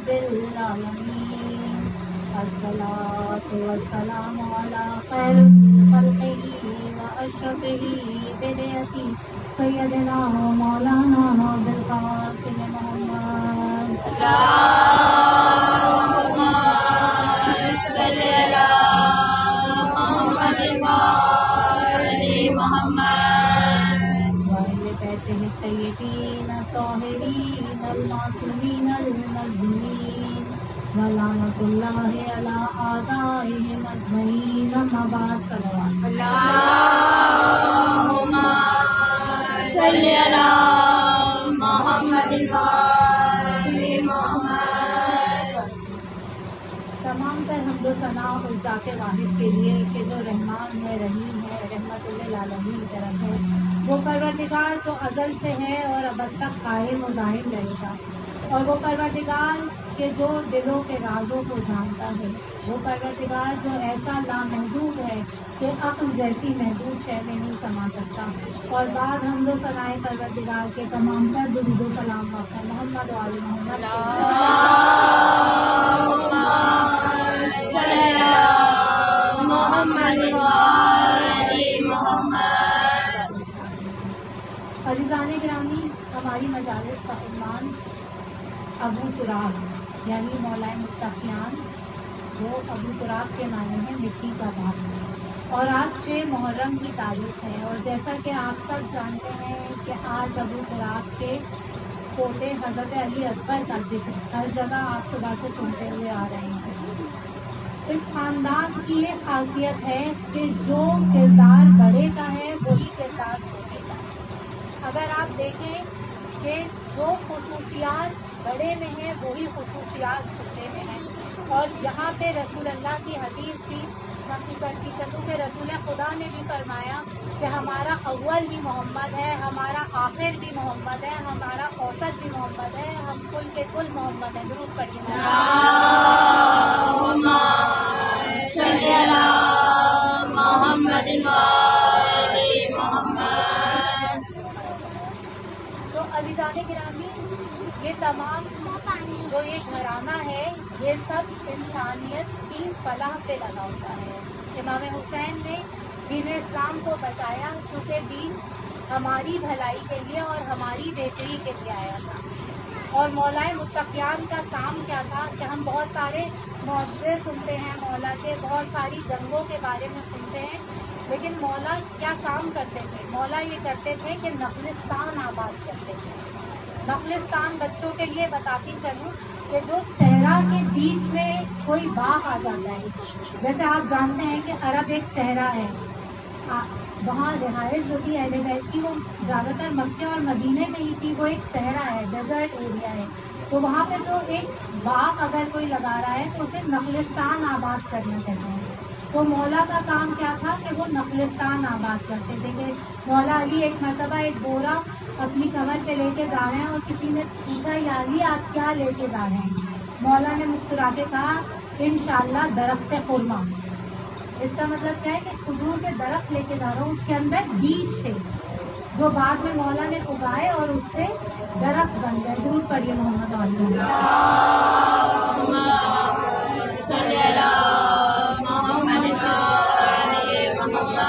رب العالمین الصلاۃ والسلام علی خیر خلقہ واشرف بدعتی سیدنا مولانا بالقاسم محمد اللهم صل على محمد وآل محمد وأهل بيته الطيبين الطاهرين المعصومين المظلومين ولعنة الله على أعدائهم أجمعين أما بعد صلوات اللهم صل على محمد وآل محمد. تمام تر حمد و ثنا اس ذات واحد کے لیے کہ جو رحمان ہے، رحیم ہے، رحمت للعالمین کی طرف ہے، وہ پروردگار جو ازل سے ہے اور ابد تک قائم و دائم رہے گا، اور وہ پروردگار کہ جو دلوں کے رازوں کو جانتا ہے، وہ پروردگار جو ایسا لامحدود ہے کہ عقل جیسی محدود شے میں نہیں سما سکتا. اور بعد حمد و ثنائے پروردگار کے تمام تر درود و سلام واقع محمد و آل محمد محمد وآل محمد. عزیزان گرامی، ہماری مجالس کا عنوان ابو تراب یعنی مولا متقیان، جو ابو تراب کے معنی ہے مٹی کا باپ، اور آج 6 محرم کی تاریخ ہے. اور جیسا کہ آپ سب جانتے ہیں کہ آج ابو تراب کے پوتے حضرت علی اصغر کا ذکر ہر جگہ آپ صبح سے سنتے ہوئے آ رہے ہیں. اس خاندان کی یہ خاصیت ہے کہ جو کردار بڑے کا ہے وہی کردار چھوٹے کا ہے. اگر آپ دیکھیں کہ جو خصوصیات بڑے میں ہیں وہی خصوصیات چھوٹے میں ہیں. اور یہاں پہ رسول اللہ کی حدیث بھی نقل کرتی چلوں کہ رسول خدا نے بھی فرمایا کہ ہمارا اول بھی محمد ہے، ہمارا آخر بھی محمد ہے، ہمارا اوسط بھی محمد ہے، ہم کل کے کل محمد ہیں. درود پڑھیے. اللهم صل على محمد وآل محمد. تو عزیزان گرامی، یہ تمام جو یہ گھرانہ ہے یہ سب انسانیت کی فلاح پہ لگا ہوتا ہے. امام حسین نے دین اسلام کو بتایا کیونکہ دین ہماری بھلائی کے لیے اور ہماری بہتری کے لیے آیا تھا. اور مولا متقیان کا کام کیا تھا کہ ہم بہت سارے معجزے سنتے ہیں مولا کے، بہت ساری جنگوں کے بارے میں سنتے ہیں، لیکن مولا کیا کام کرتے تھے؟ مولا یہ کرتے تھے کہ نخلستان آباد کرتے تھے. نخلستان بچوں کے لیے بتاتی چلوں کہ جو صحرا کے بیچ میں کوئی باغ آ جاتا ہے، جیسے آپ جانتے ہیں کہ عرب ایک صحرا ہے، وہاں رہائش جو تھی اہل بیت کی وہ زیادہ تر مکے اور مدینے میں ہی تھی. وہ ایک صحرا ہے، ڈیزرٹ ایریا ہے. تو وہاں پہ جو ایک باغ اگر کوئی لگا رہا ہے تو اسے نخلستان آباد کرنا کہتے ہیں. تو مولا کا کام کیا تھا کہ وہ نخلستان آباد کرتے تھے. کہ مولا علی ایک مرتبہ ایک بورا اپنی کمر پہ لے کے جا رہے ہیں اور کسی نے پوچھا یا علی آپ کیا لے کے جا رہے ہیں؟ مولا نے مسکرا کے کہا انشاءاللہ درخت خرما. اس کا مطلب کیا ہے کہ کھجور کے درخت لے کے جا رہا ہوں، اس کے اندر بیج تھے جو بعد میں مولا نے اگائے اور اس سے درخت بن گئے. درود پڑھیے محمد علیہ. اللهم صل على محمد وآل محمد.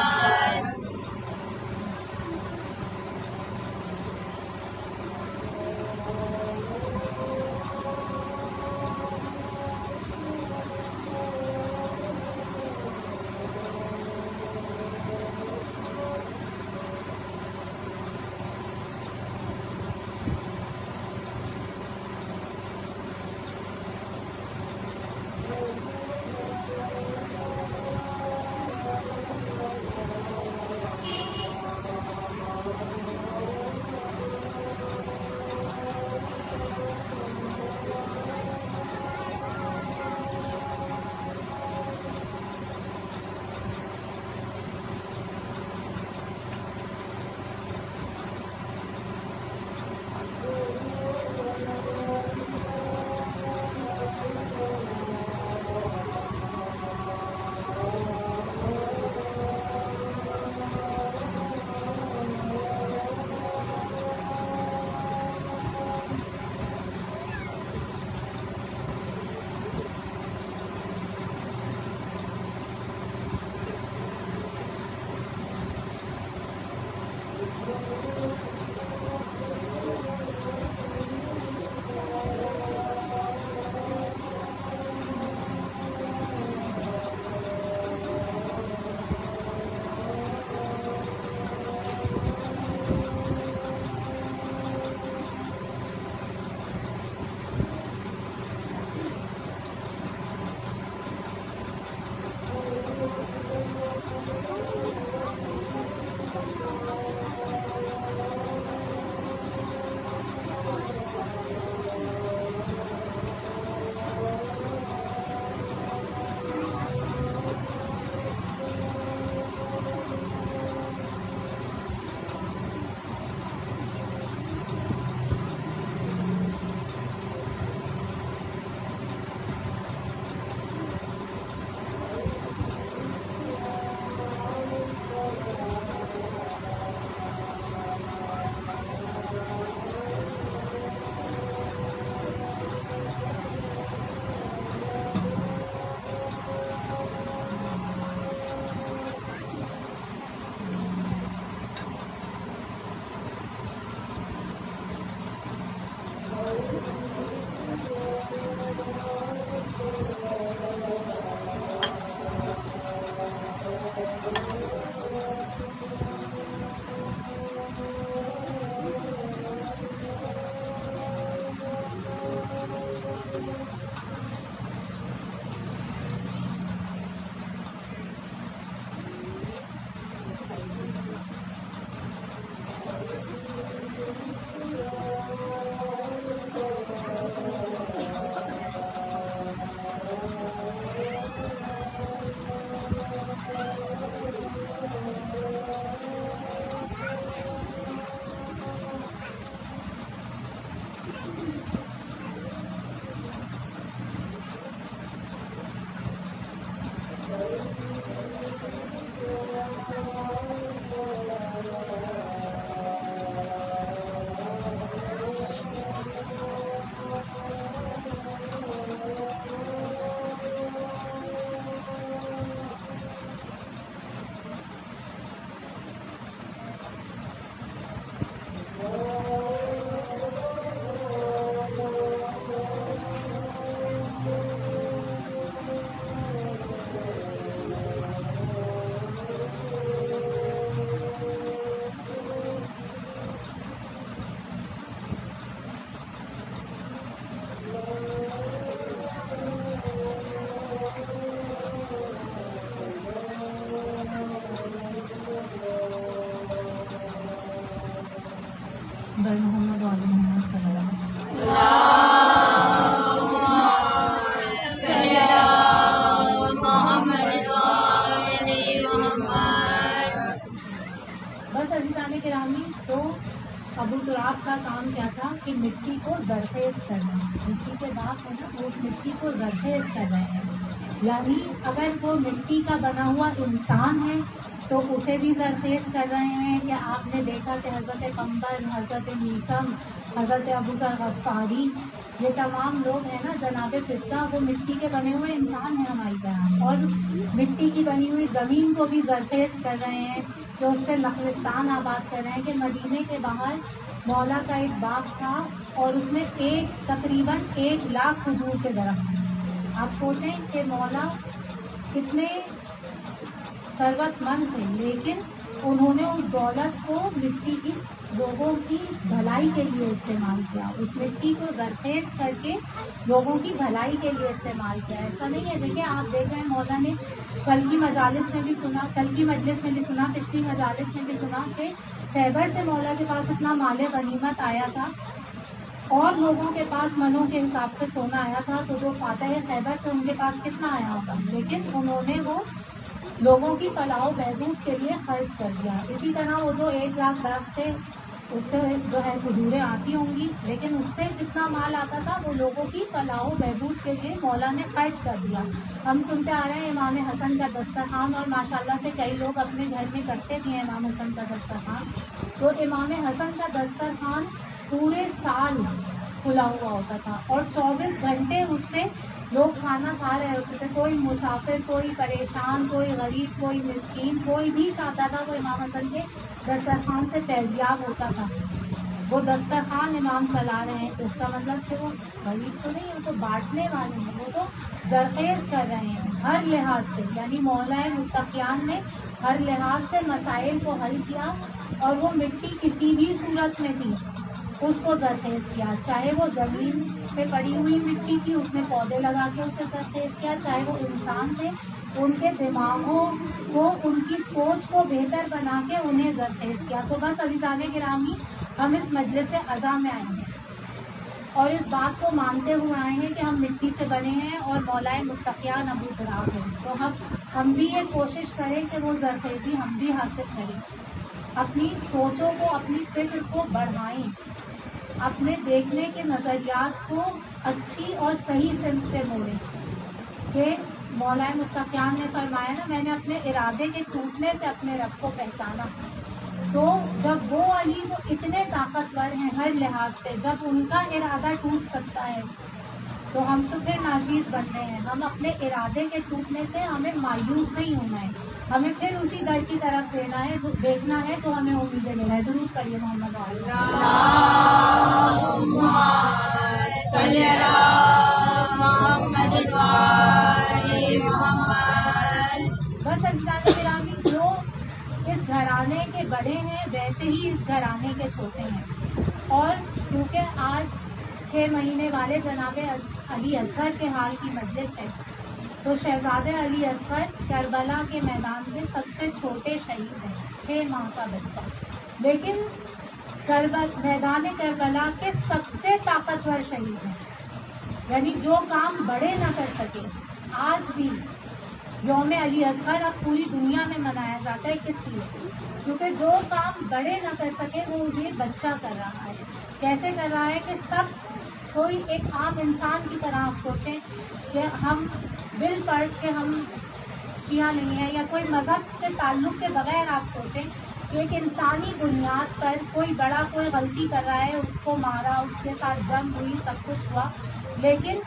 बर मोहम्मद व आले मोहम्मद सल्लल्लाहु सल्ली अला मोहम्मद व आले मोहम्मद। बस अज़ीज़ान गिरामी, तो अबू तुराब का काम क्या था कि मिट्टी को ज़रख़ेज़ करना। मिट्टी के दाग है ना, वो उस मिट्टी को ज़रख़ेज़ कर रहे हैं। यानी अगर वो मिट्टी का बना हुआ इंसान है तो उसे भी ज़रख़ेज़ कर रहे हैं। कि आपने देखा कि हज़रत कंबर, हज़रत मीसम, हज़रत अबू ज़र गफ़ारी, ये तमाम लोग हैं ना, जनाब फिज़्ज़ा, वो मिट्टी के बने हुए इंसान हैं हमारी तरह, और मिट्टी की बनी हुई ज़मीन को भी ज़रख़ेज़ कर रहे हैं, कि उससे लखविस्तान आबाद कर रहे हैं। कि मदीने के बाहर मौला का एक बाग था और उसमें तकरीबन 1 लाख खजूर के दरख्त हैं। आप सोचें कि मौला कितने सरवतमंद थे, लेकिन उन्होंने उस दौलत को मिट्टी की लोगों की भलाई के लिए इस्तेमाल किया। उस मिट्टी को ज़रख़ेज़ करके लोगों की भलाई के लिए इस्तेमाल किया। ऐसा नहीं है, देखिए आप देख रहे हैं मौला ने कल की मजालिस में भी सुना, कल की मजलिस में भी सुना, पिछली मजालिस में भी सुना कि खैबर से मौला के पास इतना माले गनीमत आया था और लोगों के पास मनों के हिसाब से सोना आया था। तो जो फातह खैबर थे उनके पास कितना आया होगा, लेकिन उन्होंने वो लोगों की फलाह बहबूद के लिए खर्च कर दिया। इसी तरह वो जो 1 लाख दरख्त थे, उससे जो है खजूरें आती होंगी, लेकिन उससे जितना माल आता था वो लोगों की फलाह बहबूद के लिए मौला ने खर्च कर दिया। हम सुनते आ रहे हैं इमाम हसन का दस्तरखान, और माशाल्लाह से कई लोग अपने घर में करते भी हैं इमाम हसन का दस्तरखान। तो इमाम हसन का दस्तरखान पूरे साल खुला हुआ होता था और 24 घंटे उसमें लोग खाना खा रहे होते थे। कोई मुसाफिर, कोई परेशान, कोई गरीब, कोई मिस्कीन, कोई भी चाहता था वो इमाम हसन के दस्तरखान से फैज़याब होता था। वो दस्तरखान इमाम चला रहे हैं तो उसका मतलब कि वो गरीब तो नहीं है, वो तो बांटने वाले हैं, वो तो ज़रख़ेज़ कर रहे हैं हर लिहाज से। यानी मौलाए मुत्तक़ियान ने हर लिहाज से मसाइल को हल किया, और वो मिट्टी किसी भी सूरत में थी उसको ज़रख़ेज़ किया। चाहे वो ज़मीन पे पड़ी हुई मिट्टी थी, उसमें पौधे लगा के उसे ज़रख़ेज़ किया, चाहे वो इंसान थे, उनके दिमागों को, उनकी सोच को बेहतर बना के उन्हें ज़रख़ेज़ किया। तो बस अज़ीज़ान गिरामी, हम इस मजलिस से अज़ा में आए हैं और इस बात को मानते हुए आए हैं कि हम मिट्टी से बने हैं और मौलाए मुत्तक़ियान अबू तुराब हैं। तो हम भी ये कोशिश करें कि वो ज़रख़ेज़ी हम भी हासिल करें, अपनी सोचों को, अपनी फ़िक्र को बढ़ाएं, अपने देखने के नज़रियात को अच्छी और सही सिमत पे मोड़ें। कि मौलाए मुत्तक़ियान ने फरमाया ना, मैंने अपने इरादे के टूटने से अपने रब को पहचाना। तो जब वो अली वो इतने ताकतवर हैं हर लिहाज से, जब उनका इरादा टूट सकता है तो हम तो फिर नाचीज़ बन रहे हैं। हम अपने इरादे के टूटने से हमें मायूस नहीं होना है, हमें फिर उसी दर की तरफ देना है, जो देखना है, जो हमें उम्मीदें देना है। दुरूद पढ़िए मोहम्मद सल्ली अला मोहम्मद व आले मोहम्मद। बस अज़ीज़ान गिरामी, जो इस घराने के बड़े हैं वैसे ही इस घराने के छोटे हैं। और क्योंकि आज 6 महीने वाले जनाब अली असगर के हाल की मजलिस है, तो शहजादे अली असगर करबला के मैदान में सबसे छोटे शहीद हैं, 6 माह का बच्चा, लेकिन मैदान करबला के सबसे ताकतवर शहीद हैं। यानी जो काम बड़े ना कर सके, आज भी यौम अली असगर अब पूरी दुनिया में मनाया जाता है। किस लिए? क्योंकि जो काम बड़े ना कर सके वो ये बच्चा कर रहा है। कैसे कर रहा है कि सब कोई एक आम इंसान की तरह आप सोचें कि हम बिल फर्ज के हम शिया नहीं है या कोई मज़हब से ताल्लुक़ के बगैर आप सोचें कि एक इंसानी बुनियाद पर कोई बड़ा कोई गलती कर रहा है, उसको मारा, उसके साथ जंग हुई, सब कुछ हुआ, लेकिन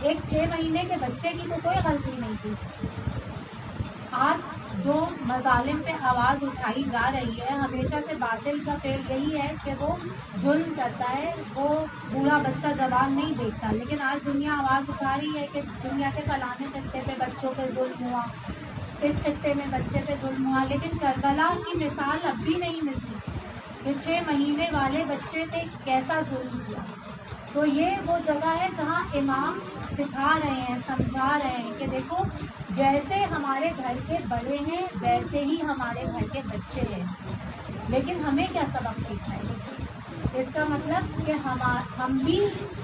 एक 6 महीने के बच्चे की तो कोई गलती नहीं थी। आज जो मज़ालिम पे आवाज़ उठाई जा रही है, हमेशा से बातिल का फेल यही है कि वो जुल्म करता है, वो बूढ़ा बच्चा जवान नहीं देखता। लेकिन आज दुनिया आवाज़ उठा रही है कि दुनिया के फलाने खित्ते पे बच्चों पे जुल्म हुआ, इस खित्ते में बच्चे पे जुल्म हुआ, लेकिन करबला की मिसाल अब भी नहीं मिलती कि 6 महीने वाले बच्चे पे कैसा जुल्म किया। तो ये वो जगह है जहाँ इमाम सिखा रहे हैं, समझा रहे हैं कि देखो, जैसे हमारे घर के बड़े हैं वैसे ही हमारे घर के बच्चे हैं, लेकिन हमें क्या सबक सीखना है। इसका मतलब कि हम भी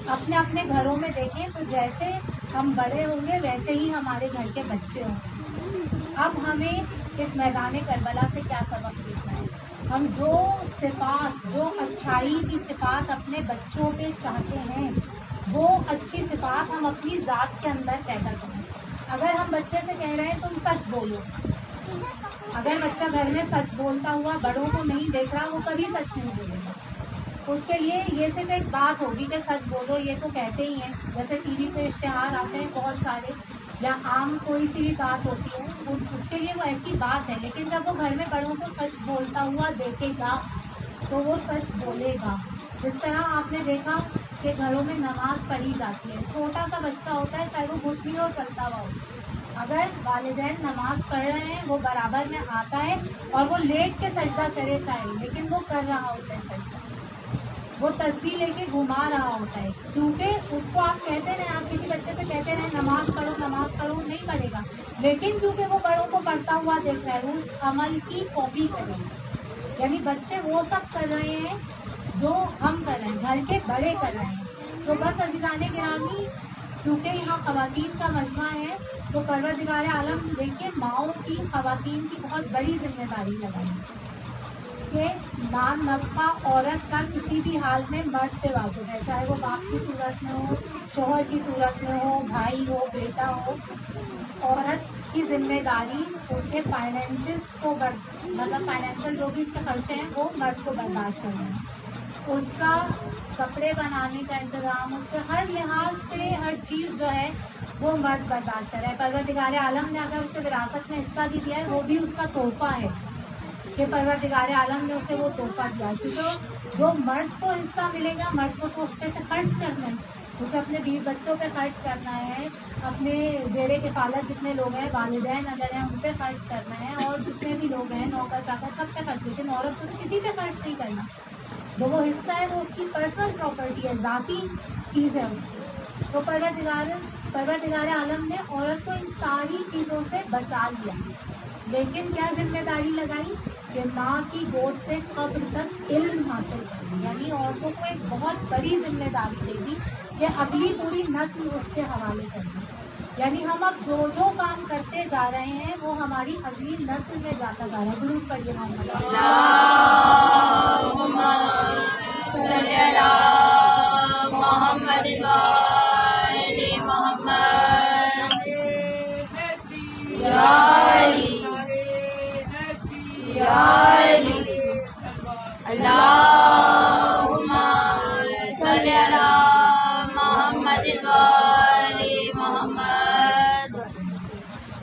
अपने अपने घरों में देखें तो जैसे हम बड़े होंगे वैसे ही हमारे घर के बच्चे होंगे। अब हमें इस मैदान करबला से क्या सबक सीखना है? हम जो सिफात, जो अच्छाई की सिफात अपने बच्चों पे चाहते हैं, वो अच्छी सिफात हम अपनी ज़ात के अंदर पैदा करें। अगर हम बच्चे से कह रहे हैं तुम सच बोलो, अगर बच्चा घर में सच बोलता हुआ बड़ों को नहीं देख रहा, वो कभी सच नहीं बोलेगा। उसके लिए ये सिर्फ एक बात होगी कि सच बोलो, ये तो कहते ही हैं, जैसे टीवी पे इश्तिहार आते हैं बहुत सारे, या आम कोई सी भी बात होती है, उसके लिए वो ऐसी बात है। लेकिन जब वो घर में बड़ों को सच बोलता हुआ देखेगा तो वो सच बोलेगा। जिस तरह आपने देखा कि घरों में नमाज पढ़ी जाती है, छोटा सा बच्चा होता है, चाहे वो घुटनी और चलता हुआ हो, अगर वालिदैन नमाज पढ़ रहे हैं वो बराबर में आता है और वो लेट के सजदा करे चाहे, लेकिन वो कर रहा होता है सजदा, वो तस्बीह लेके घुमा रहा होता है, क्योंकि उसको आप कहते रहे, आप किसी बच्चे से कहते रहे नमाज पढ़ो नहीं पढ़ेगा, लेकिन क्योंकि वो बड़ों को पढ़ता हुआ देख रहा है, उस अमल की कॉपी करेगा। यानी बच्चे वो सब कर रहे हैं जो हम कर रहे हैं, घर के बड़े कर रहे हैं। तो बस अज़ीज़ाने गिरामी, क्योंकि यहाँ ख़वातीन का मजमा है, तो परवरदिगार आलम देखिए माओं की, ख़वातीन की बहुत बड़ी जिम्मेदारी लगाई कि नाम नफ़ा औरत का किसी भी हाल में मर्द पे वाजिब है, चाहे वो बाप की सूरत में हो, शोहर की सूरत में हो, भाई हो, बेटा हो। औरत की जिम्मेदारी उसके फाइनेंसेस को मतलब फाइनेंशियल जो भी उसके खर्चे हैं वो मर्द को बर्दाश्त करना है। उसका कपड़े बनाने का इंतज़ाम, उसके हर लिहाज से हर चीज़ जो है वो मर्द बर्दाश्त कर रहा है। परवरदिगार आलम ने अगर उसे विरासत में हिस्सा भी दिया है, वो भी उसका तोहफा है कि परवरदिगार आलम ने उसे वो तोहफा दिया, क्योंकि जो मर्द को हिस्सा मिलेगा, मर्द को तो उस पे से खर्च करना है, उसे अपने बीवी बच्चों पे खर्च करना है, अपने ज़ेरे किफ़ालत जितने लोग हैं, वालिदैन अगर हैं उन पे खर्च करना है, और जितने भी लोग हैं नौकर चाकर सब पे खर्च। लेकिन औरत को तो किसी पे खर्च नहीं करना, जो वो हिस्सा है वो उसकी पर्सनल प्रॉपर्टी है, ज़ाती चीज़ है उसकी। तो परवरदिगार आलम ने औरत को इन सारी चीज़ों से बचा लिया, लेकिन क्या जिम्मेदारी लगाई कि माँ की गोद से कब्र तक इल्म हासिल करनी। यानी औरतों को एक बहुत बड़ी जिम्मेदारी दे दी कि अगली पूरी नस्ल उसके हवाले करनी। यानी हम अब जो जो काम करते जा रहे हैं वो हमारी अगली नस्ल में जाता जा रहा है। दुरूद पढ़िए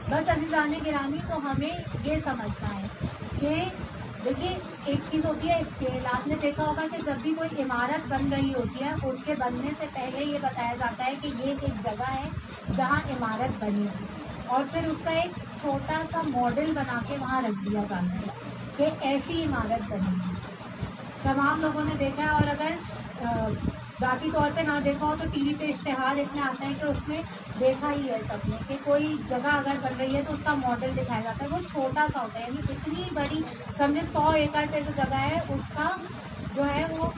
बस अज़ीज़ाने गिरामी, तो हमें ये समझना है कि देखिए एक चीज़ होती है स्केल। आपने देखा होगा कि जब भी कोई इमारत बन रही होती है उसके बनने से पहले ये बताया जाता है कि ये एक जगह है जहाँ इमारत बनी है, और फिर उसका एक छोटा सा मॉडल बना के वहाँ रख दिया जाता है कि ऐसी इमारत बनी है। तमाम लोगों ने देखा है, और अगर ज़ाती तौर पे ना देखा हो तो टीवी पे इश्तिहार इतने आते हैं कि उसमें देखा ही है सबने कि कोई जगह अगर बन रही है तो उसका मॉडल दिखाया जाता है, वो छोटा सा होता है। यानी इतनी बड़ी, समझे 100 एकड़ पे जो जगह है उसका जो है वो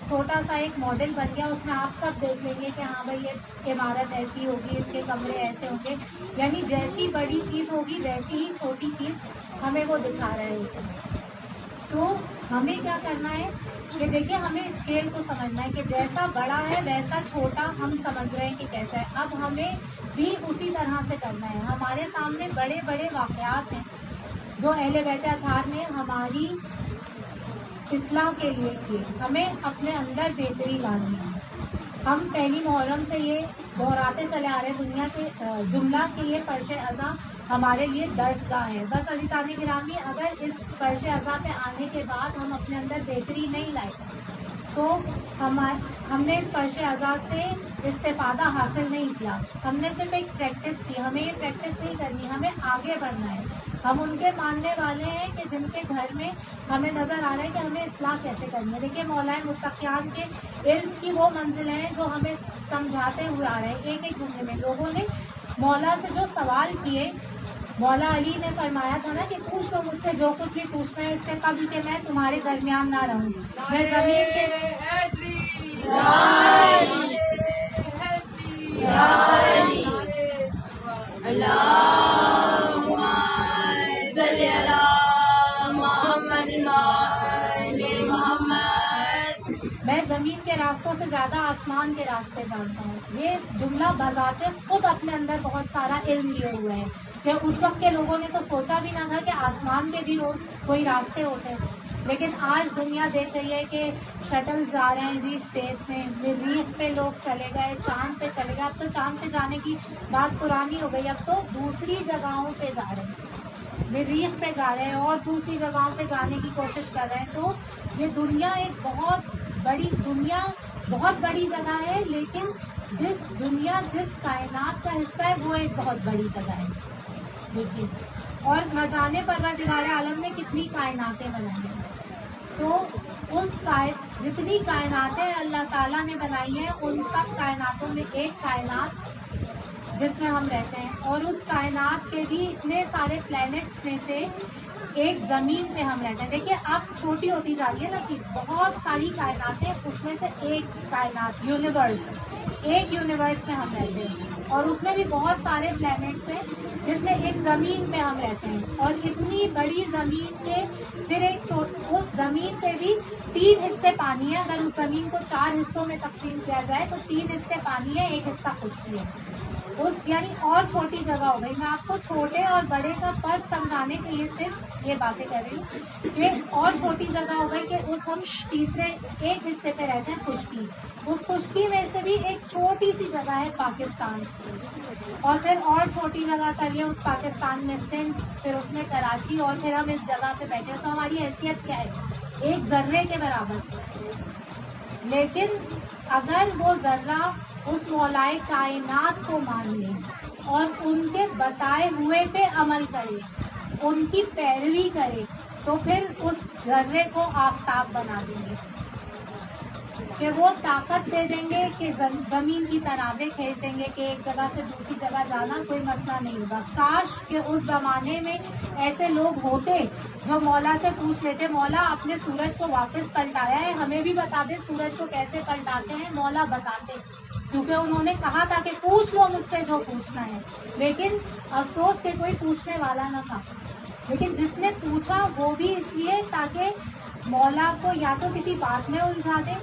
छोटा सा एक मॉडल बन गया, उसमें आप सब देख लेंगे कि हाँ भाई ये इमारत ऐसी होगी, इसके कमरे ऐसे होंगे। यानी जैसी बड़ी चीज़ होगी वैसी ही छोटी चीज़ हमें वो दिखा रहे होते हैं। तो हमें क्या करना है कि देखिए हमें स्केल को समझना है कि जैसा बड़ा है वैसा छोटा हम समझ रहे हैं कि कैसा है। अब हमें भी उसी तरह से करना है। हमारे सामने बड़े बड़े वाक़यात हैं जो अहले बैत अताहार ने हमारी इस्लाह के लिए किए। हमें अपने अंदर बेहतरी लानी है। हम पहली मुहर्रम से ये दोहराते चले आ रहे हैं दुनिया के जुमला कि ये फर्श अज़ा हमारे लिए दर्सगाह है। बस अज़ीज़ाने गिरामी, अगर इस फर्श अज़ा पे आने के बाद हम अपने अंदर बेहतरी नहीं लाए तो हमने इस फर्श अज़ा से इस्तेफ़ादा हासिल नहीं किया। हमने सिर्फ एक प्रैक्टिस की। हमें ये प्रैक्टिस नहीं करनी, हमें आगे बढ़ना है। हम उनके मानने वाले हैं कि जिनके घर में हमें नज़र आ रहा है कि हमें इस्लाह कैसे करनी है। देखिए मौलाए मुत्तक़ियान के इल्म की वो मंजिल हैं जो हमें समझाते हुए आ रहे हैं। एक एक जुमले में लोगों ने मौला से जो सवाल किए मौला अली ने फरमाया था ना कि पूछ लो मुझसे जो कुछ भी पूछना है, इससे कभी कि मैं तुम्हारे दरमियान ना रहूं। मैं जमीन के अल्लाहुम्मा सल्ली अला मुहम्मद व आले मुहम्मद। मैं जमीन के रास्तों से ज्यादा आसमान के रास्ते जानता हूँ। ये जुमला बजाते खुद अपने अंदर बहुत सारा इल्म लिए हुए है कि उस वक्त के लोगों ने तो सोचा भी ना था कि आसमान के भी रोज कोई रास्ते होते हैं। लेकिन आज दुनिया देख रही है कि शटल जा रहे हैं जी स्पेस में, मरीख पे लोग चले गए, चांद पे चले गए। अब तो चांद पे जाने की बात पुरानी हो गई, अब तो दूसरी जगहों पे जा रहे हैं, मरीख पे जा रहे हैं और दूसरी जगहों पे जाने की कोशिश कर रहे हैं। तो ये दुनिया एक बहुत बड़ी जगह है, लेकिन जिस कायनात का हिस्सा है वो एक बहुत बड़ी जगह है। देखिए, और न जाने परवरदिगार आलम ने कितनी कायनातें बनाई हैं। तो जितनी कायनातें अल्लाह ताला ने बनाई हैं, उन सब कायनातों में एक कायनात जिसमें हम रहते हैं, और उस कायनात के भी इतने सारे प्लैनेट्स में से एक जमीन पे हम रहते हैं। देखिए अब छोटी होती जा रही है ना चीज, बहुत सारी कायनातें, उसमें से एक कायनात एक यूनिवर्स में हम रहते हैं, और उसमें भी बहुत सारे प्लैनेट्स हैं जिसमें एक जमीन पे हम रहते हैं। और इतनी बड़ी जमीन के फिर उस जमीन पे भी 3 हिस्से पानी है। अगर उस जमीन को 4 हिस्सों में तकसीम किया जाए तो 3 हिस्से पानी है, 1 हिस्सा खुश्की है। यानी और छोटी जगह हो गई। मैं आपको छोटे और बड़े का फर्क समझाने के लिए सिर्फ ये बातें कर रही हूँ कि और छोटी जगह हो गई कि हम तीसरे एक हिस्से पे रहते हैं खुश्की। उस खुश्की में से भी एक छोटी सी जगह है पाकिस्तान, और फिर और छोटी जगह कर लिया उस पाकिस्तान में सिंध, फिर उसमें कराची, और फिर हम इस जगह पे बैठे हैं। तो हमारी हैसियत क्या है? एक जर्रे के बराबर। लेकिन अगर वो जर्रा उस मौलाए कायनात को मान ले और उनके बताए हुए पे अमल करे, उनकी पैरवी करे, तो फिर उस जर्रे को आफताब बना देंगे, कि वो ताकत दे देंगे कि जमीन की तनावे खींच देंगे कि एक जगह से दूसरी जगह जाना कोई मसला नहीं होगा। काश कि उस जमाने में ऐसे लोग होते जो मौला से पूछ लेते, मौला आपने सूरज को वापस पलटाया है, हमें भी बता दे सूरज को कैसे पलटाते हैं। मौला बताते, क्योंकि उन्होंने कहा था कि पूछ लो मुझसे जो पूछना है। लेकिन अफसोस कि कोई पूछने वाला न था। लेकिन जिसने पूछा वो भी इसलिए ताकि मौला को या तो किसी बात में उलझा दे।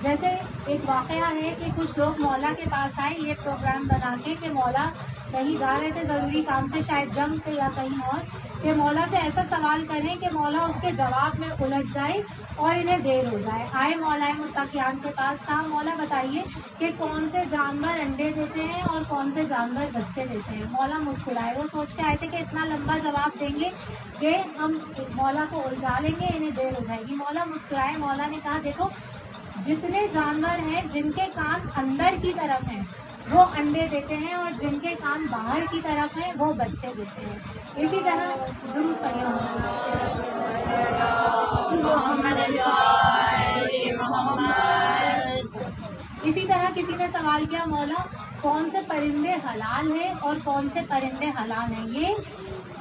जैसे एक वाकया है कि कुछ लोग मौला के पास आए ये प्रोग्राम बना के कि मौला कहीं जा रहे थे ज़रूरी काम से, शायद जंग पे या कहीं और, कि मौला से ऐसा सवाल करें कि मौला उसके जवाब में उलझ जाए और इन्हें देर हो जाए। आए मौलाए मुत्तकियान के पास, कहा मौला बताइए कि कौन से जानवर अंडे देते हैं और कौन से जानवर बच्चे देते हैं। मौला मुस्कुराए, वो सोच के आए थे कि इतना लंबा जवाब देंगे कि हम मौला को उलझा लेंगे, इन्हें देर हो जाएगी। मौला मुस्कुराए, मौला ने कहा देखो जितने जानवर हैं जिनके कान अंदर की तरफ हैं वो अंडे देते हैं, और जिनके कान बाहर की तरफ हैं वो बच्चे देते हैं। इसी तरह दुरूद पढ़िए इसी तरह किसी ने सवाल किया मौला कौन से परिंदे हलाल हैं और कौन से परिंदे हलाल हैं। ये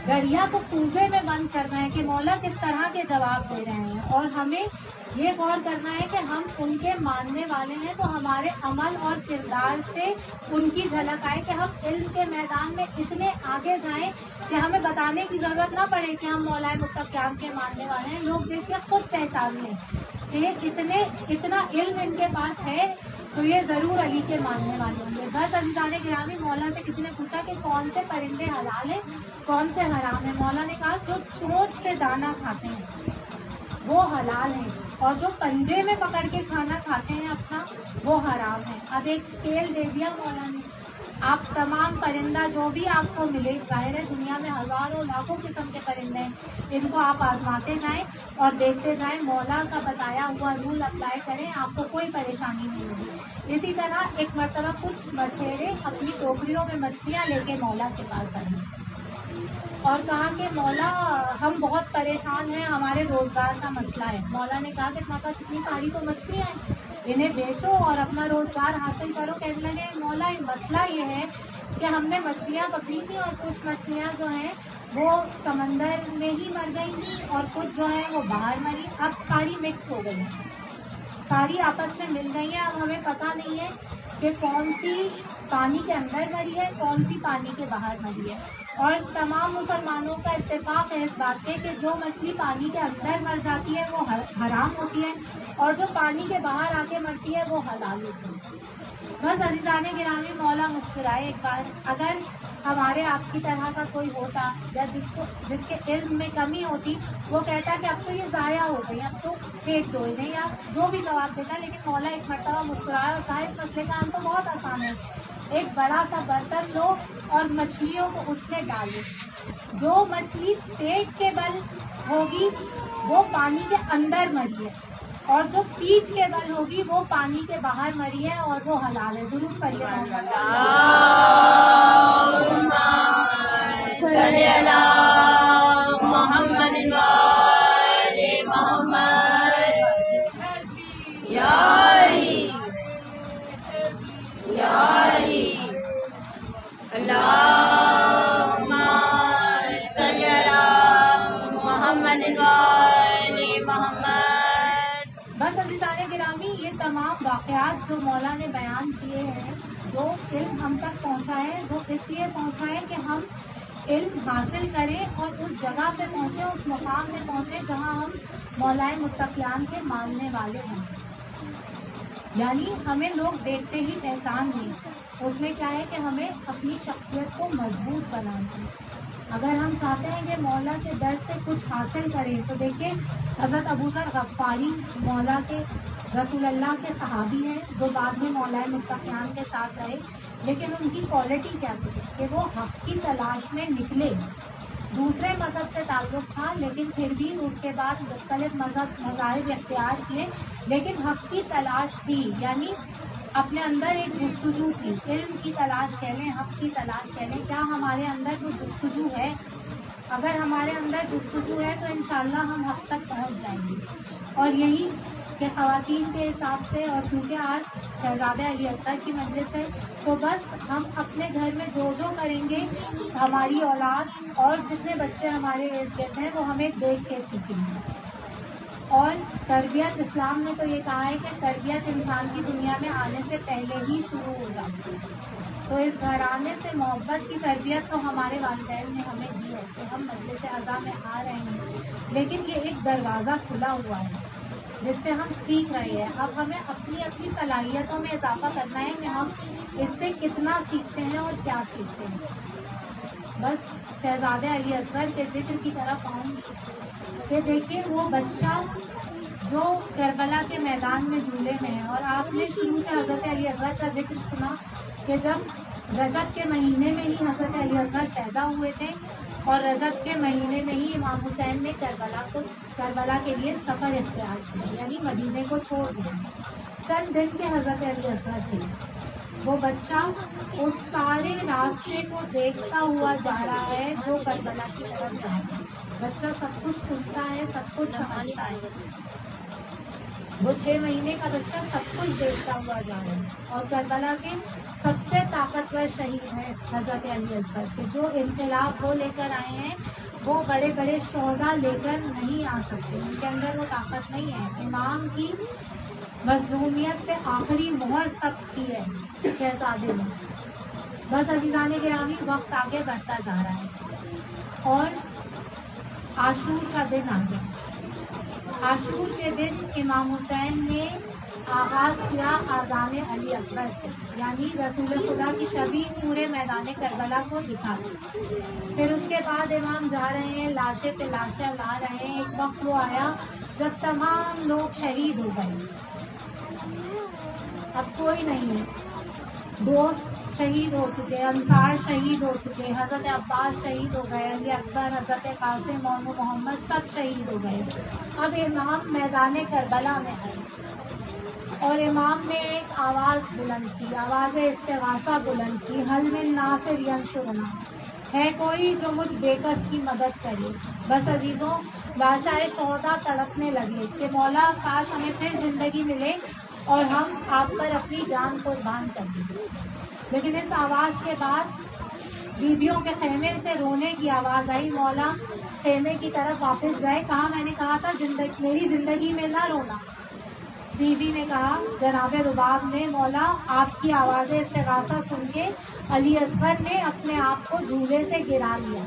दरिया को कुएं में बंद करना है कि मौला किस तरह के जवाब दे रहे हैं, और हमें ये गौर करना है कि हम उनके मानने वाले हैं तो हमारे अमल और किरदार से उनकी झलक आए कि हम इल्म के मैदान में इतने आगे जाएं कि हमें बताने की जरूरत ना पड़े कि हम मौलाए मुत्तकियान के मानने वाले हैं। लोग देख के खुद पहचान लें कि इतना इल्म इनके पास है तो ये जरूर अली के मानने वाले होंगे। बस अज़ीज़ाने गिरामी, मौला से किसी ने पूछा कि कौन से परिंदे हलाल हैं कौन से हराम है। मौला ने कहा जो चोंच से दाना खाते हैं वो हलाल है, और जो पंजे में पकड़ के खाना खाते हैं अपना वो हराम है। अब एक स्केल दे दिया मौला ने, आप तमाम परिंदा जो भी आपको मिले, जाहिर है दुनिया में हजारों लाखों किस्म के परिंदे हैं, इनको आप आजमाते जाएं और देखते जाएं, मौला का बताया हुआ रूल अप्लाई करें, आपको कोई परेशानी नहीं होगी। इसी तरह एक मरतबा कुछ मछेरे अपनी टोकरियों में मछलियां लेके मौला के पास आए और कहा कि मौला हम बहुत परेशान हैं, हमारे रोजगार का मसला है। मौला ने कहा कि तुम्हारे पास इतनी सारी तो मछलियाँ हैं, इन्हें बेचो और अपना रोजगार हासिल करो। कहने लगे मौला मसला ये है कि हमने मछलियाँ पकड़ी थी और कुछ मछलियाँ जो हैं وہ سمندر میں ہی مر گئی تھی اور کچھ جو ہے وہ باہر مری. اب ساری مکس ہو گئی ہیں, ساری آپس میں مل گئی ہیں. اب ہمیں پتہ نہیں ہے کہ کون سی پانی کے اندر مری ہے, کون سی پانی کے باہر مری ہے. اور تمام مسلمانوں کا اتفاق ہے اس بات پہ کہ جو مچھلی پانی کے اندر مر جاتی ہے وہ حرام ہوتی ہے, اور جو پانی کے باہر آ کے مرتی ہے وہ حلال ہوتی ہے. بس عزیزان گرامی, مولا مسکرائے ایک بار. اگر ہمارے آپ کی طرح کا کوئی ہوتا یا جس کے علم میں کمی ہوتی, وہ کہتا کہ اب تو یہ ضائع ہو گئی, اب تو پھینک دو انہیں, یا جو بھی جواب دیتا. لیکن مولا ایک مرتبہ مسکرایا اور کہا اس مسئلے کا حل تو بہت آسان ہے. ایک بڑا سا برتن لو اور مچھلیوں کو اس میں ڈالو. جو مچھلی پیٹ کے بل ہوگی وہ پانی کے اندر مری ہے, اور جو پیٹ کے بل ہوگی وہ پانی کے باہر مری ہے اور وہ حلال ہے. درود پڑھیے صلی اللہ محمد محمد یا علی یا علی اللہم صلی اللہ محمد محمد. بس عزیزان گرامی, یہ تمام واقعات جو مولا نے بیان کیے ہیں, جو علم ہم تک پہنچا ہے, وہ اس لیے پہنچا ہے کہ ہم علم حاصل کریں اور اس جگہ پہ پہنچیں, اس مقام پہ پہنچیں جہاں ہم مولائے متقیان کے ماننے والے ہیں. یعنی ہمیں لوگ دیکھتے ہی پہچان نہیں. اس میں کیا ہے کہ ہمیں اپنی شخصیت کو مضبوط بنانا ہے. اگر ہم چاہتے ہیں کہ مولا کے در سے کچھ حاصل کریں تو دیکھیں, حضرت ابو ذر غفاری مولا کے رسول اللہ کے صحابی ہیں, جو بعد میں مولائے متقیان کے ساتھ رہے. لیکن ان کی کوالٹی کیا تھی کہ وہ حق کی تلاش میں نکلے. دوسرے مذہب سے تعلق تھا, لیکن پھر بھی اس کے بعد مختلف مذاہب اختیار کیے, لیکن حق کی تلاش تھی. یعنی اپنے اندر ایک جستجو تھی, علم کی تلاش کہہ لیں, حق کی تلاش کہہ لیں. کیا ہمارے اندر وہ جستجو ہے؟ اگر ہمارے اندر جستجو ہے تو انشاءاللہ ہم حق تک پہنچ جائیں گے. اور یہی کہ خواتین کے حساب سے, اور کیونکہ آج شہزادہ علی اصغر کی مجلس ہے, تو بس ہم اپنے گھر میں جو کریں گے, ہماری اولاد اور جتنے بچے ہمارے ارد گرد ہیں وہ ہمیں دیکھ کے سیکھیں گے. اور تربیت, اسلام نے تو یہ کہا ہے کہ تربیت انسان کی دنیا میں آنے سے پہلے ہی شروع ہو جاتی ہے. تو اس گھرانے سے محبت کی تربیت تو ہمارے والدین نے ہمیں دی ہے کہ ہم مجلس اعضاء میں آ رہے ہیں, لیکن یہ ایک دروازہ کھلا ہوا ہے جس سے ہم سیکھ رہے ہیں. اب ہمیں اپنی صلاحیتوں میں اضافہ کرنا ہے کہ ہم اس سے کتنا سیکھتے ہیں اور کیا سیکھتے ہیں. بس شہزادہ علی اصغر کے ذکر کی طرف آؤں کہ دیکھیں وہ بچہ جو کربلا کے میدان میں جھولے میں ہے, اور آپ نے شروع سے حضرت علی اصغر کا ذکر سنا کہ جب رجب کے مہینے میں ہی حضرت علی اصغر پیدا ہوئے تھے, اور رجب کے مہینے میں ہی امام حسین نے کربلا کے لیے سفر اختیار کیا, یعنی مدینے کو چھوڑ دیا. چند دن کے حضرت علی اصغر تھے. وہ بچہ اس سارے راستے کو دیکھتا ہوا جا رہا ہے جو کربلا کی طرف جا رہا ہے. بچہ سب کچھ سنتا ہے, سب کچھ سمجھتا ہے. وہ 6 مہینے کا بچہ سب کچھ دیکھتا ہوا جا رہا ہے. اور کربلا کے سب سے طاقتور شہید ہیں حضرت علی اصغر کے. جو انقلاب وہ لے کر آئے ہیں وہ بڑے بڑے شہدا لے کر نہیں آ سکتے, ان کے اندر وہ طاقت نہیں ہے. امام کی مظلومیت پہ آخری مہر سب کی ہے شہزادے نے. بس عزیزان گرامی, وقت آگے بڑھتا جا رہا ہے اور عاشور کا دن آ گیا. عاشور کے دن امام حسین نے آغاز کیا آذان علی اکبر سے, یعنی رسول خدا کی شبیہ پورے میدان کربلا کو دکھا دی. پھر اس کے بعد امام جا رہے ہیں, لاشیں پہ لاشیں لا رہے ہیں. ایک وقت وہ آیا جب تمام لوگ شہید ہو گئے, اب کوئی نہیں ہے. دوست شہید ہو چکے, انصار شہید ہو چکے, حضرت عباس شہید ہو گئے, علی اکبر, حضرت قاسم, مولانا محمد سب شہید ہو گئے. اب امام میدان کربلا میں آئے اور امام نے ایک آواز بلند کی, آواز استغاثہ بلند کی, حل من ناصر ینصرنا, ہے کوئی جو مجھ بےکس کی مدد کرے. بس عزیزوں, لاشائے شہدا تڑپنے لگے کہ مولا کاش ہمیں پھر زندگی ملے اور ہم آپ پر اپنی جان قربان کر دیں. لیکن اس آواز کے بعد बीबियों के खेमे से रोने की आवाज़ आई। मौला खेमे की तरफ वापस गए। कहा मैंने कहा था मेरी ज़िंदगी में ना रोना। बीबी ने कहा, जनाब रुबाब ने, मौला आपकी आवाज़ इस्तिग़ासा सुन के अली असगर ने अपने आप को झूले से गिरा लिया।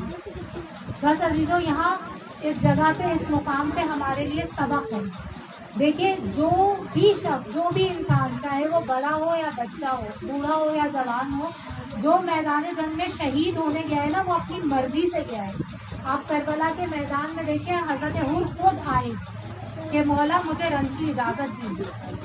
बस अजीज़ों, यहाँ इस जगह पे, इस मुकाम पे हमारे लिए सबक है। देखिए, जो भी शख्स, जो भी इंसान, चाहे वो बड़ा हो या बच्चा हो, बूढ़ा हो या जवान हो, जो मैदान जंग में शहीद होने गया है ना, वो अपनी मर्जी से गया है। आप करबला के मैदान में देखिए, हज़रत हुर खुद आए कि मौला मुझे रन की इजाज़त दीजिए।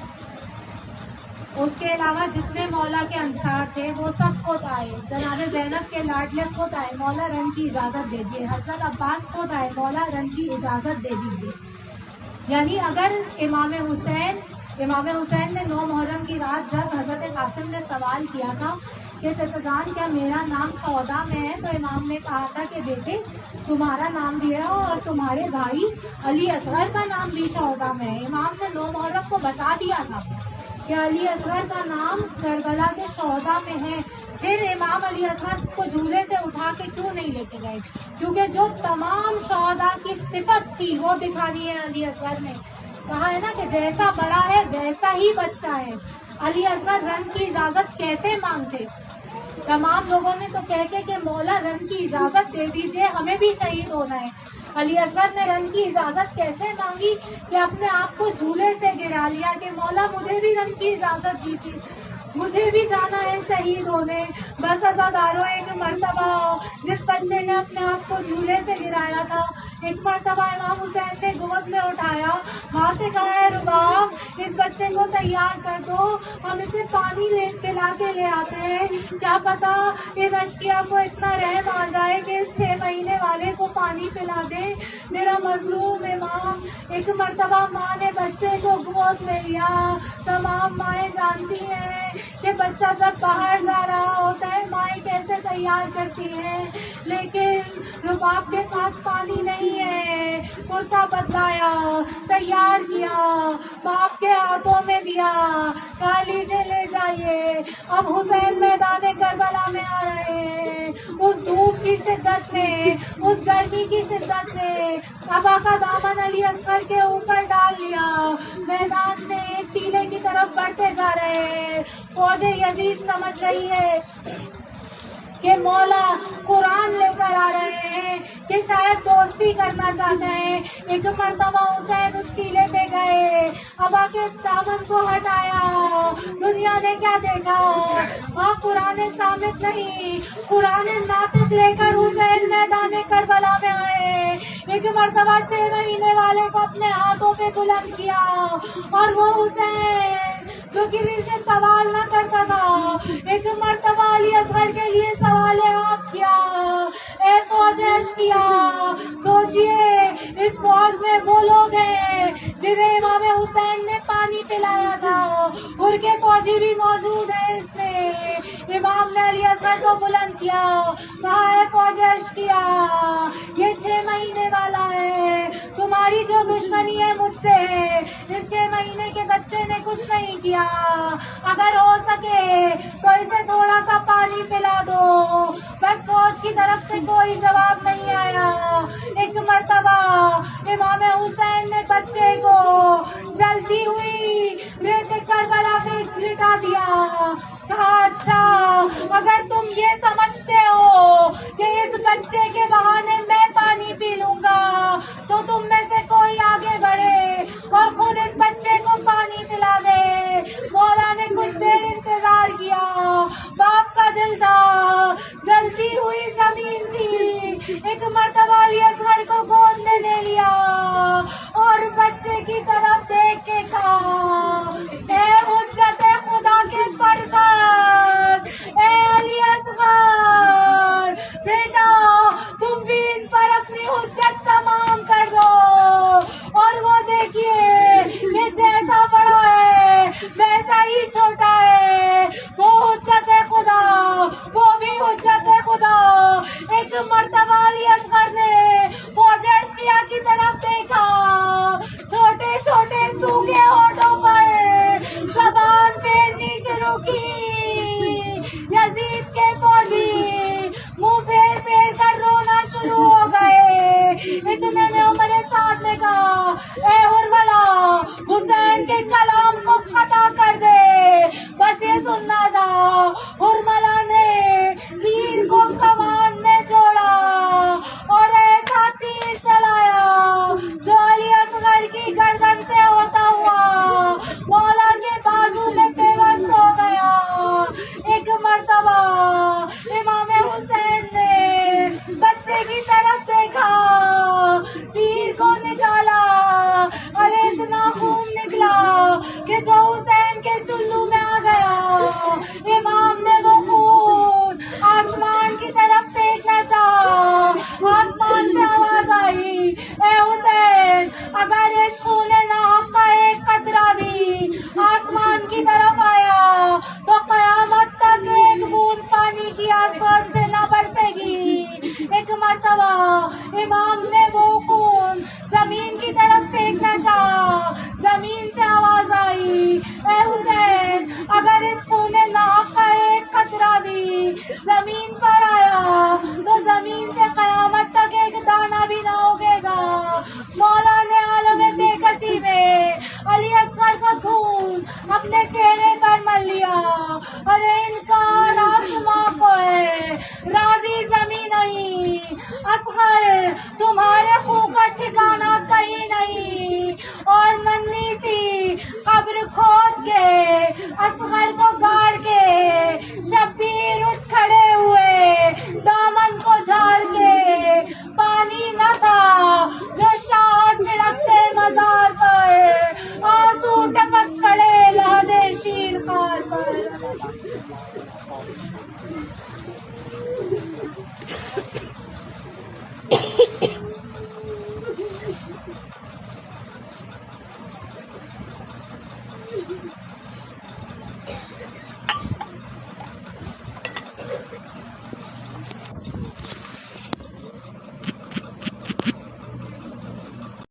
उसके अलावा जितने मौला के अंसार थे वो सब खुद आए। जनाब ज़ैनब के लाडले खुद आए, मौला रन की इजाज़त दे दीजिए। हज़रत अब्बास खुद आए, मौला रन की इजाज़त दे दीजिए। यानी अगर इमाम हुसैन ने 9 मुहर्रम की रात जब हज़रत कासिम ने सवाल किया था कि चचाजान क्या मेरा नाम सौदा में है, तो इमाम ने कहा था कि बेटे तुम्हारा नाम भी है और तुम्हारे भाई अली असगर का नाम भी सौदा में है। इमाम ने 9 मुहर्रम को बता दिया था कि अली असगर का नाम करबला के सौदा में है। फिर इमाम अली असगर को झूले से उठा के क्यों नहीं लेके गए? क्योंकि जो तमाम सौदा की सिफत थी वो दिखानी है अली असगर में। कहा है ना कि जैसा बड़ा है वैसा ही बच्चा है। अली असगर रन की इजाज़त कैसे मांगते? तमाम लोगों ने तो कहते कि मौला रन की इजाज़त दे दीजिए, हमें भी शहीद होना है। अली असगर ने रन की इजाज़त कैसे मांगी कि अपने आप को झूले से गिरा लिया कि मौला मुझे भी रन की इजाज़त दीजिए, मुझे भी जाना है शहीद होने। बस अज़ादारों, एक मर्तबा जिस बच्चे ने अपने आप को झूले से गिराया था, एक मर्तबा इमाम हुसैन ने गोद में उठाया, वहाँ से कहा है रुबाब इस बच्चे को तैयार कर दो, हम इसे पानी पिला के ले आते हैं। क्या पता इन अशकिया को इतना रहम आ जाए कि इस 6 महीने वाले को पानी पिला दे। मेरा मजलूम इमाम। एक मर्तबा माँ ने बच्चे को गोद में लिया। तमाम माएँ जानती हैं कि बच्चा जब बाहर जा रहा होता है माएँ कैसे तैयार करती हैं, लेकिन रुबाब के पास पानी नहीं है। कुर्ता बदलाया, तैयार किया, बाप के हाथों में दिया, कहा लीजिए ले जाइए। अब हुसैन मैदान करबला में आ रहे हैं। उस धूप की शिद्दत में, उस गर्मी की शिद्दत में अबा का दामन अली असगर के ऊपर डाल लिया। मैदान में एक टीले की तरफ बढ़ते जा रहे हैं। फौजे यजीद समझ रही है कि मौला कुरान लेकर आ रहे हैं, कि शायद दोस्ती करना चाहते हैं। एक मर्तबा हुसैन उस टीले पे गए, अबा के दामन को हटाया। दुनिया ने क्या देखा? वहाँ कुरान सामित नहीं, कुरान नातिक लेकर हुसैन मैदान करबला में आए। एक मर्तबा 6 महीने वाले को अपने हाथों पे बुलंद किया और वो हुसैन जो किसी से सवाल न करता था, एक मर्तबा अली असगर के लिए सवाल आप किया। ए फौज अशकिया, सोचिए इस फौज में वो लोग हैं जिन्हें इमाम हुसैन ने पानी पिलाया था, उनके फौजी भी मौजूद हैं इसमें। इमाम ने अली असगर को बुलंद किया, कहा है फौज अशकिया, ये 6 महीने वाला है, तुम्हारी जो दुश्मनी है मुझसे है। इस 6 महीने के बच्चे ने कुछ नहीं किया, अगर हो सके तो इसे थोड़ा सा पानी पिला दो। बस फौज की तरफ से कोई जवाब नहीं आया। एक मर्तबा इमाम हुसैन ने बच्चे को जलती हुई रेत करबला पे लिटा दिया। कहा अच्छा, अगर तुम ये समझते हो कि इस बच्चे के बहाने मैं पानी पी लूंगा तो तुम में से कोई आगे बढ़े और खुद इस बच्चे को पानी पिला दे। मौला ने कुछ देर इंतजार किया। बाप का दिल था, जलती हुई जमीन थी। एक मर्तबा अली असगर को गोद में ले लिया और बच्चे की तरफ देख के कहा, ए हुज्जत खुदा के फरजंद, ए अली असगर, बेटा तुम भी इन पर अपनी हुज्जत तमाम कर दो। और वो देखिए कि जैसा बड़ा है वैसा ही छोटा है। वो हुज्जत है खुदा, वो भी हुज्जत है खुदा। एक मर्तबा अली असगर ने फौज اے حرملا حسین کے کلام کو قطع کر دے. بس یہ سننا تھا. حرملا نے تیر کو کمان میں جوڑا اور ایسا تیر چلایا جو علی اصغر کی گردن سے ہوتا ہوا مولا کے بازو میں پیوست ہو گیا. ایک مرتبہ امام حسین نے بچے کی طرف دیکھا, تیر کو نکالا اور اتنا خون نکلا کہ جو حسین کے چلو میں آ گیا. امام نے وہ خون آسمان کی طرف پھینکنا چاہا. آسمان سے آواز آئی, اے حسین اگر اس خون ناحق کا ایک قطرہ بھی آسمان کی طرف آیا تو قیامت تک ایک بوند پانی کی آسمان سے نہ برسے گی. ایک مرتبہ امام نے وہ خون زمین کی طرف پھینکنا چاہا. زمین سے آواز آئی, اے حسین اگر اس خون ناحق کا ایک قطرہ بھی زمین پر آیا تو زمین سے قیامت تک ایک دانہ بھی نہ اگے گا. مولا نے عالم بے کسی میں علی اصغر کا خون اپنے چہرے پر مل لیا. ارے انکار آسمان کو ہے, راضی زمین نہیں. اصغر تمہارے خون کا ٹھکانہ کہیں نہیں. اور ننھی سی قبر کھود کے اصغر کو گاڑ کے شبیر اٹھ کھڑے ہوئے دامن کو جھاڑ کے. پانی نہ تھا جو شاد چھڑکتے مزار پر, آنسو ٹپک پڑے لہدے شیر خار پر.